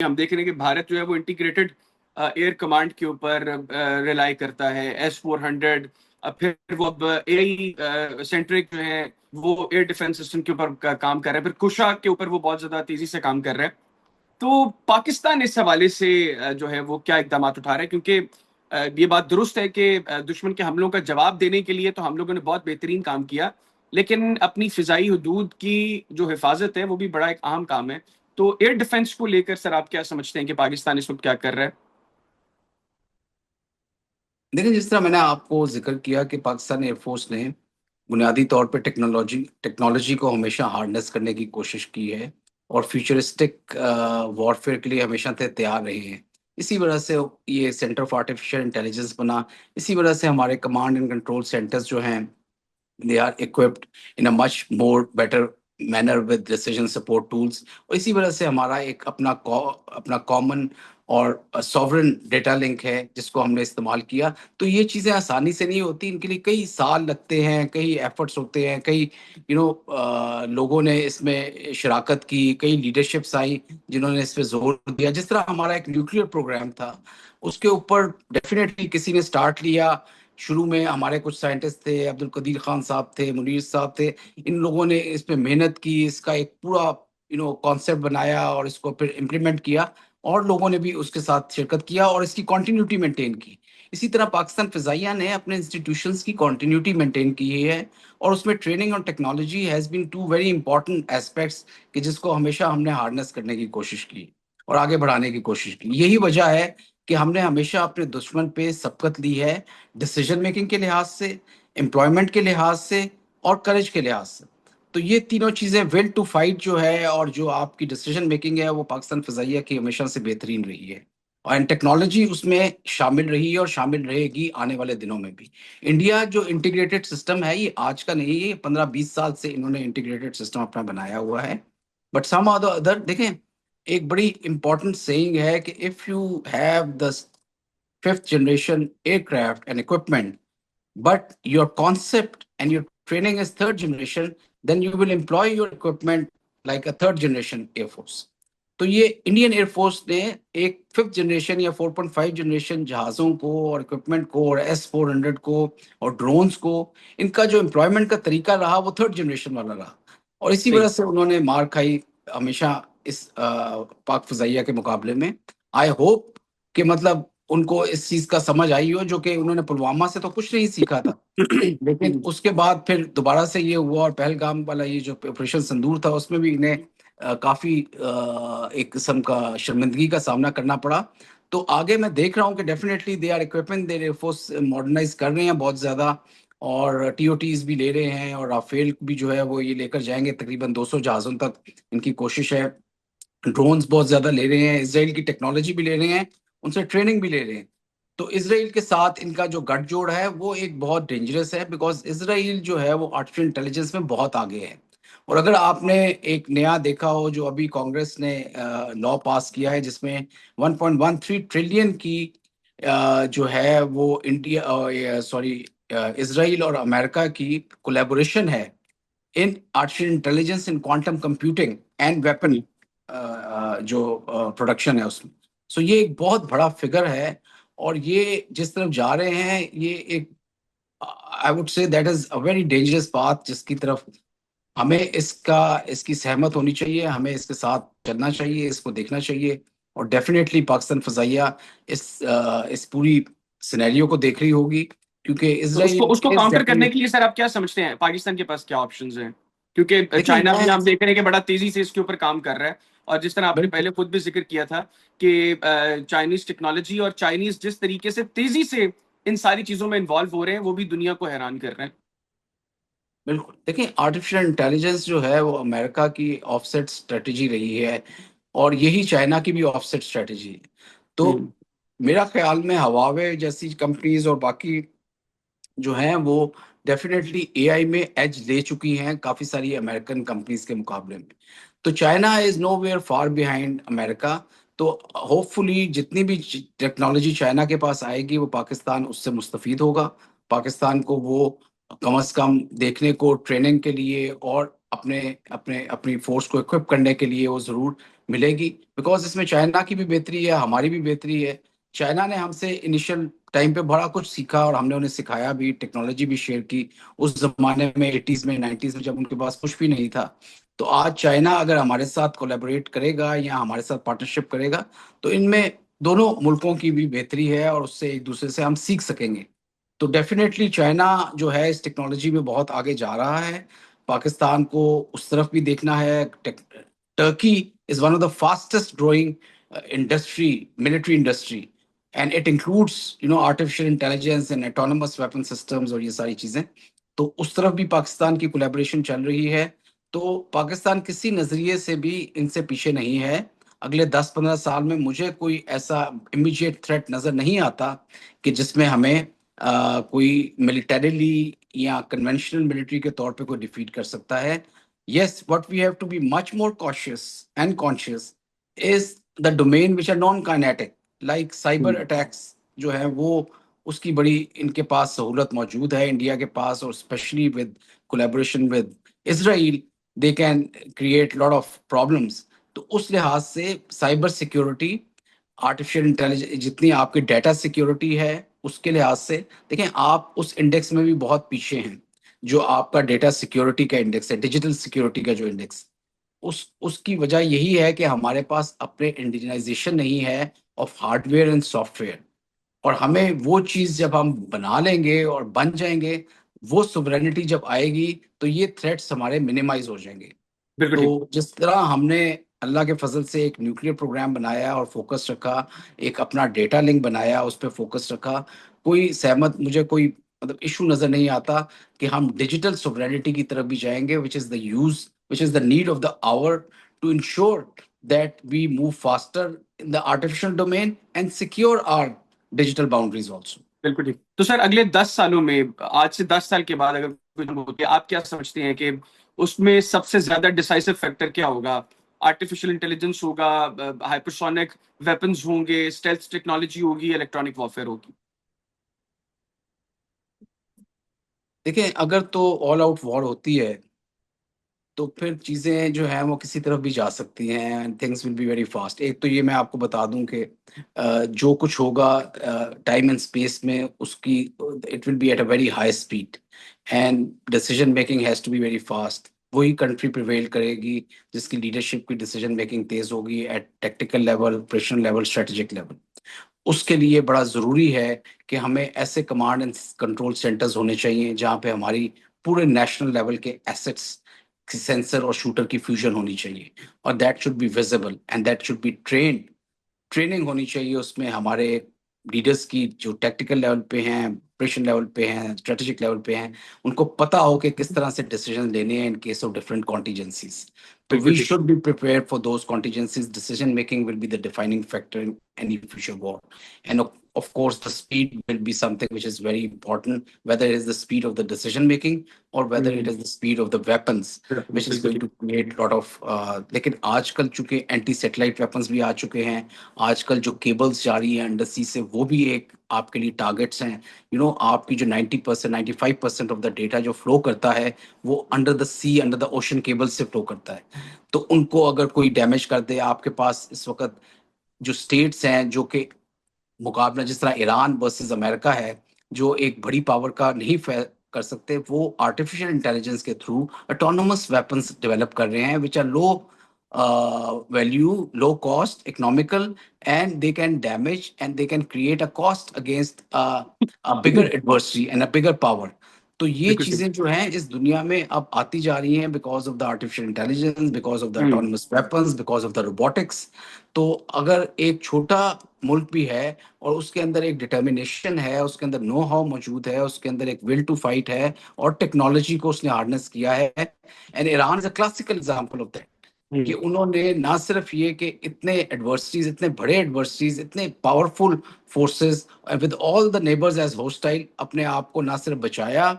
हम देख रहे हैं कि भारत जो है वो इंटीग्रेटेड एयर कमांड के ऊपर रिलाई करता है। S-400, फिर वो अब एआई सेंट्रिक जो है वो एयर डिफेंस सिस्टम के ऊपर काम कर रहे हैं, फिर कुशा के ऊपर वो बहुत ज्यादा तेजी से काम कर रहे हैं। तो पाकिस्तान इस हवाले से जो है वो क्या इकदाम उठा रहा है, क्योंकि ये बात दुरुस्त है कि दुश्मन के हमलों का जवाब देने के लिए तो हम लोगों ने बहुत बेहतरीन काम किया, लेकिन अपनी फिजाई हदूद की जो हिफाजत है वो भी बड़ा एक अहम काम है। तो एयर डिफेंस को लेकर सर आप क्या समझते हैं कि पाकिस्तान इस वक्त क्या कर रहा है? देखिए, जिस तरह मैंने आपको जिक्र किया कि पाकिस्तान एयरफोर्स ने बुनियादी तौर पे टेक्नोलॉजी को हमेशा हार्नेस करने की कोशिश की है और फ्यूचरिस्टिक वॉरफेयर के लिए हमेशा से तैयार रहे हैं। इसी वजह से ये सेंटर ऑफ आर्टिफिशियल इंटेलिजेंस बना। इसी वजह से हमारे कमांड एंड कंट्रोल सेंटर्स जो हैं, they are equipped in a much more better manner with decision support tools. और इसी वजह से हमारा एक अपना कॉमन और सॉवरेन डेटा लिंक है जिसको हमने इस्तेमाल किया। तो ये चीज़ें आसानी से नहीं होती, इनके लिए कई साल लगते हैं, कई एफर्ट्स होते हैं, कई लोगों ने इसमें शराकत की, कई लीडरशिप्स आई जिन्होंने इस पे जोर दिया। जिस तरह हमारा एक न्यूक्लियर प्रोग्राम था, उसके ऊपर डेफिनेटली किसी ने स्टार्ट लिया। शुरू में हमारे कुछ साइंटिस्ट थे, अब्दुल कदीर खान साहब थे, मुनीर साहब थे। इन लोगों ने इस पे मेहनत की, इसका एक पूरा कॉन्सेप्ट बनाया और इसको फिर इम्प्लीमेंट किया, और लोगों ने भी उसके साथ शिरकत किया और इसकी कंटिन्यूटी मेंटेन की। इसी तरह पाकिस्तान फिजाइया ने अपने इंस्टीट्यूशंस की कंटिन्यूटी मेंटेन की है, और उसमें ट्रेनिंग और technology has been two very important aspects कि जिसको हमेशा हमने हार्नेस करने की कोशिश की और आगे बढ़ाने की कोशिश की। यही वजह है कि हमने हमेशा अपने दुश्मन पे सबकत ली है, डिसीजन मेकिंग के लिहाज से, एम्प्लॉयमेंट के लिहाज से और करेज के लिहाज से। तो ये तीनों चीज़ें, विल टू फाइट जो है और जो आपकी डिसीजन मेकिंग है, वो पाकिस्तान फ़िज़ाइया की हमेशा से बेहतरीन रही है, और टेक्नोलॉजी उसमें शामिल रही है और शामिल रहेगी आने वाले दिनों में भी। इंडिया जो इंटीग्रेटेड सिस्टम है, ये आज का नहीं है, ये 15-20 साल से इन्होंने इंटीग्रेटेड सिस्टम अपना बनाया हुआ है। But some of the other देखें, एक बड़ी इंपॉर्टेंट सेइंग है कि if you have the fifth generation aircraft and equipment, but your concept and your training is third generation, then you will employ your equipment like a third generation Air Force. तो ये Indian air force ने एक fifth generation या 4.5 generation जहाज़ों को और equipment को और S-400 को और ड्रोन्स को, इनका जो एम्प्लॉयमेंट का तरीका रहा वो थर्ड जनरेशन वाला रहा, और इसी वजह सही। से उन्होंने मार खाई हमेशा इस पाक फजाइया के मुकाबले में। आई होप कि मतलब उनको इस चीज का समझ आई हो, जो कि उन्होंने पुलवामा से तो कुछ नहीं सीखा था, लेकिन उसके बाद फिर दोबारा से ये हुआ, और पहलगाम वाला ये जो ऑपरेशन सिंदूर था उसमें भी इन्हें काफी एक किस्म का शर्मिंदगी का सामना करना पड़ा। तो आगे मैं देख रहा हूँ कि definitely they are equipping their air force, modernise कर रहे हैं बहुत ज्यादा, और टीओटीज भी ले रहे हैं, और राफेल भी जो है वो ये लेकर जाएंगे, तकरीबन 200 जहाजों तक इनकी कोशिश है। ड्रोन्स बहुत ज्यादा ले रहे हैं, इसराइल की टेक्नोलॉजी भी ले रहे हैं, उनसे ट्रेनिंग भी ले रहे हैं। तो इसराइल के साथ इनका जो गठजोड़ है वो एक बहुत डेंजरस है, बिकॉज इसराइल जो है वो आर्टिफिशियल इंटेलिजेंस में बहुत आगे है। और अगर आपने एक नया देखा हो, जो अभी कांग्रेस ने लॉ पास किया है, जिसमें 1.13 ट्रिलियन की जो है वो इंडिया, सॉरी, इसराइल और अमेरिका की कोलैबोरेशन है in artificial intelligence, in quantum computing and weapon जो प्रोडक्शन है उसमें। सो ये एक बहुत बड़ा फिगर है, और ये जिस तरफ जा रहे हैं, ये एक, I would say that is a very dangerous path, जिसकी तरफ हमें इसकी सहमत होनी चाहिए, हमें इसके साथ चलना चाहिए, इसको देखना चाहिए। और डेफिनेटली पाकिस्तान फजाइया इस पूरी सिनेरियो को देख रही होगी, क्योंकि तो उसको इसराइल उसको इज काउंटर करने डेफिनेट। के लिए सर आप क्या समझते हैं पाकिस्तान के पास क्या ऑप्शंस हैं? क्योंकि देखिए, चाइना मैं भी हम देख रहे हैं कि बड़ा तेजी से इसके ऊपर काम कर रहा है, और जिस तरह आपने बिल्कुल पहले खुद भी जिक्र किया था कि चाइनीज टेक्नोलॉजी और चाइनीज जिस तरीके से तेजी से इन सारी चीजों में इन्वॉल्व हो रहे हैं वो भी दुनिया को हैरान कर रहे हैं। बिल्कुल देखिए, आर्टिफिशियल इंटेलिजेंस जो है वो अमेरिका की ऑफसेट स्ट्रेटजी रही है, और यही चाइना की भी ऑफसेट स्ट्रेटजी है। तो हम्म। मेरा ख्याल में हवावे जैसी कंपनीज और बाकी जो हैं वो डेफिनेटली एआई में एज ले चुकी हैं काफी सारी अमेरिकन कंपनीज के मुकाबले में। तो China is nowhere far behind America. तो होपफुली जितनी भी टेक्नोलॉजी चाइना के पास आएगी, वो पाकिस्तान उससे मुस्तफीद होगा। पाकिस्तान को वो कम से कम देखने को ट्रेनिंग के लिए और अपने अपने अपनी फोर्स को इक्विप करने के लिए वो जरूर मिलेगी, बिकॉज इसमें चाइना की भी बेहतरी है, हमारी भी बेहतरी है। चाइना ने हमसे इनिशियल टाइम पे बड़ा कुछ सीखा और हमने उन्हें सिखाया भी, टेक्नोलॉजी भी शेयर की। उस जमाने में 80s में 90s में जब उनके पास कुछ भी नहीं था, तो आज चाइना अगर हमारे साथ कोलैबोरेट करेगा या हमारे साथ पार्टनरशिप करेगा, तो इनमें दोनों मुल्कों की भी बेहतरी है और उससे एक दूसरे से हम सीख सकेंगे। तो डेफिनेटली चाइना जो है इस टेक्नोलॉजी में बहुत आगे जा रहा है। पाकिस्तान को उस तरफ भी देखना है। Turkey is one of the fastest growing industry, military industry, and it includes artificial intelligence and autonomous weapon systems और ये सारी चीजें। तो उस तरफ भी पाकिस्तान की कोलैबोरेशन चल रही है। तो पाकिस्तान किसी नजरिए से भी इनसे पीछे नहीं है। अगले 10-15 साल में मुझे कोई ऐसा इमीडिएट थ्रेट नजर नहीं आता कि जिसमें हमें कोई मिलिटरीली या कन्वेंशनल मिलिट्री के तौर पे कोई डिफीट कर सकता है। Yes, what we have to be much more cautious and conscious is the domain which are non kinetic, like cyber attacks जो है वो, उसकी बड़ी इनके पास सहूलत मौजूद है इंडिया के पास, और specially with collaboration with Israel they can create lot of problems. तो उस लिहाज से साइबर सिक्योरिटी, आर्टिफिशियल इंटेलिजेंस, जितनी आपकी डाटा सिक्योरिटी है उसके लिहाज से, देखें आप उस इंडेक्स में भी बहुत पीछे हैं। जो आपका डेटा सिक्योरिटी का इंडेक्स है, डिजिटल सिक्योरिटी का जो इंडेक्स, उसकी वजह यही है कि हमारे पास अपने इंडिजनाइजेशन नहीं है ऑफ हार्डवेयर एंड सॉफ्टवेयर। और हमें वो चीज जब हम बना लेंगे और बन जाएंगे, वो सुवरेनिटी जब आएगी, तो ये थ्रेट्स हमारे मिनिमाइज हो जाएंगे। बिल्कुल ठीक। तो जिस तरह हमने अल्लाह के फजल से एक न्यूक्लियर प्रोग्राम बनाया और फोकस रखा, एक अपना डेटा लिंक बनाया उस पर फोकस रखा, कोई सहमत मुझे कोई मतलब इशू नजर नहीं आता कि हम डिजिटल सोवरेनिटी की तरफ भी जाएंगे, which is the need of the hour to ensure that we move faster in the artificial domain and secure our digital boundaries also. बिल्कुल ठीक। तो सर अगले 10 सालों में, आज से 10 साल के बाद अगर कुछ होती है, आप क्या समझते हैं कि उसमें सबसे ज्यादा डिसाइसिव फैक्टर क्या होगा? आर्टिफिशियल इंटेलिजेंस होगा, हाइपरसोनिक वेपन्स होंगे, स्टेल्थ टेक्नोलॉजी होगी, इलेक्ट्रॉनिक वॉरफेयर होगी? देखिए, अगर तो ऑल आउट वॉर होती है तो फिर चीज़ें जो है वो किसी तरफ भी जा सकती हैं and things will be very fast. एक तो ये मैं आपको बता दूं कि जो कुछ होगा टाइम एंड स्पेस में, उसकी it will be at a very high speed and decision making has to be very fast. वही कंट्री प्रिवेल करेगी जिसकी लीडरशिप की डिसीजन मेकिंग तेज होगी at tactical level, operational level, strategic level. उसके लिए बड़ा ज़रूरी है कि हमें ऐसे कमांड एंड कंट्रोल सेंटर्स होने चाहिए जहाँ पे हमारी पूरे नेशनल लेवल के एसेट्स, सेंसर और शूटर की फ्यूजन होनी चाहिए। और that should be visible and that should be training होनी चाहिए उसमें हमारे लीडर्स की, जो टेक्टिकल लेवल पे हैं, ऑपरेशन लेवल पे हैं, स्ट्रेटेजिक लेवल पे हैं। उनको पता हो कि किस तरह से डिसीजन लेने हैं in case of different contingencies. तो बिल्कुल वी ठीक। Should be prepared for those contingencies. Decision making will be the defining factor in any future war. And of course, the speed will be something which is very important, whether it is the speed of the decision making or whether it is the speed of the weapons, which is बिल्कुल going ठीक। to create a lot of लेकिन आजकल चूंकि anti satellite weapons भी आ चुके हैं, आजकल जो केबल्स जा रही हैं अंडर सी से, वो भी एक आपके लिए टारगेट्स हैं। आपकी जो 90%, 95% ऑफ द डेटा जो फ्लो करता है, वो under the sea, under the ocean cable से फ्लो करता है। तो उनको अगर कोई डैमेज कर दे, आपके पास इस वक्त जो स्टेट्स हैं जो कि मुकाबला जिस तरह ईरान वर्सेस अमेरिका है, जो एक बड़ी पावर का नहीं कर सकते, वो आर्टिफिशियल इंटेलिजेंस के थ्रू ऑटोनोमस वेपन्स डेवलप कर रहे हैं which are low value, low cost, economical, and they can damage and they can create a cost against a bigger adversary and a bigger power. तो ये बिल्कुल ठीक। चीजें जो हैं इस दुनिया में अब आती जा रही हैं because of the artificial intelligence, because of the autonomous weapons, because of the robotics. तो अगर एक छोटा मुल्क भी है और उसके अंदर एक डिटर्मिनेशन है, उसके अंदर नो हाउ मौजूद है, उसके अंदर एक विल टू फाइट है और टेक्नोलॉजी को उसने हार्नेस किया है, and Iran is a classical example of that. कि उन्होंने ना सिर्फ ये कि इतने एडवर्सिटीज, इतने बड़े एडवर्सिटीज, इतने powerful forces with all the neighbours as hostile, अपने आप को ना सिर्फ बचाया,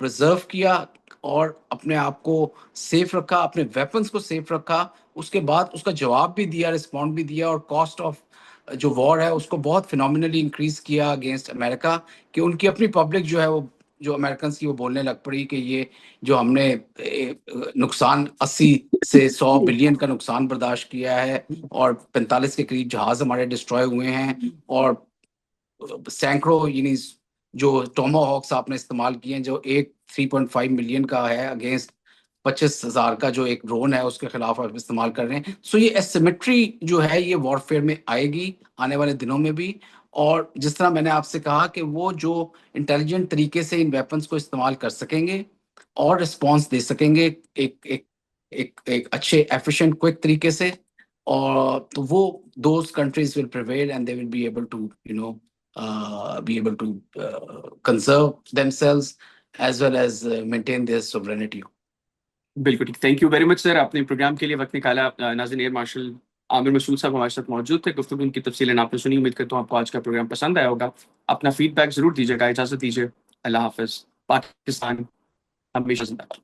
प्रिजर्व किया और अपने आप को सेफ रखा, अपने वेपन्स को सेफ रखा। उसके बाद उसका जवाब भी दिया, रिस्पॉन्ड भी दिया, और कॉस्ट ऑफ जो वॉर है उसको बहुत फिनोमिनली इंक्रीज किया अगेंस्ट अमेरिका। कि उनकी अपनी पब्लिक जो है वो जो अमेरिकन की वो बोलने लग पड़ी कि ये जो हमने नुकसान 80 से 100 बिलियन का नुकसान बर्दाश्त किया है और 45 के करीब जहाज हमारे डिस्ट्रॉय हुए हैं और सैकड़ों यानी जो टोमाहॉक्स आपने इस्तेमाल किए हैं जो एक 3.5 मिलियन का है अगेंस्ट 25,000 का जो एक ड्रोन है उसके खिलाफ आप इस्तेमाल कर रहे हैं। सो ये एसिमेट्री जो है ये वॉरफेयर में आएगी आने वाले दिनों में भी। और जिस तरह मैंने आपसे कहा कि वो जो इंटेलिजेंट तरीके से इन वेपन्स को इस्तेमाल कर सकेंगे और रिस्पॉन्स दे सकेंगे एक अच्छे एफिशिएंट क्विक तरीके से, और तो वो those countries will prevail and they will be able to be able to conserve themselves as well as maintain their sovereignty. बिल्कुल ठीक, thank you very much sir, आपने प्रोग्राम के लिए वक्त निकाला। नाज़रीन, एयर मार्शल आमिर मसूद साहब हमारे साथ मौजूद थे, गुफ्तगू उनकी तफसीलें आपने सुनी। उम्मीद करता हूँ आपको आज का प्रोग्राम पसंद आया होगा। अपना फीडबैक जरूर दीजिएगा। इजाजत दीजिए, अल्लाह हाफिज। पाकिस्तान हमेशा जिंदाबाद।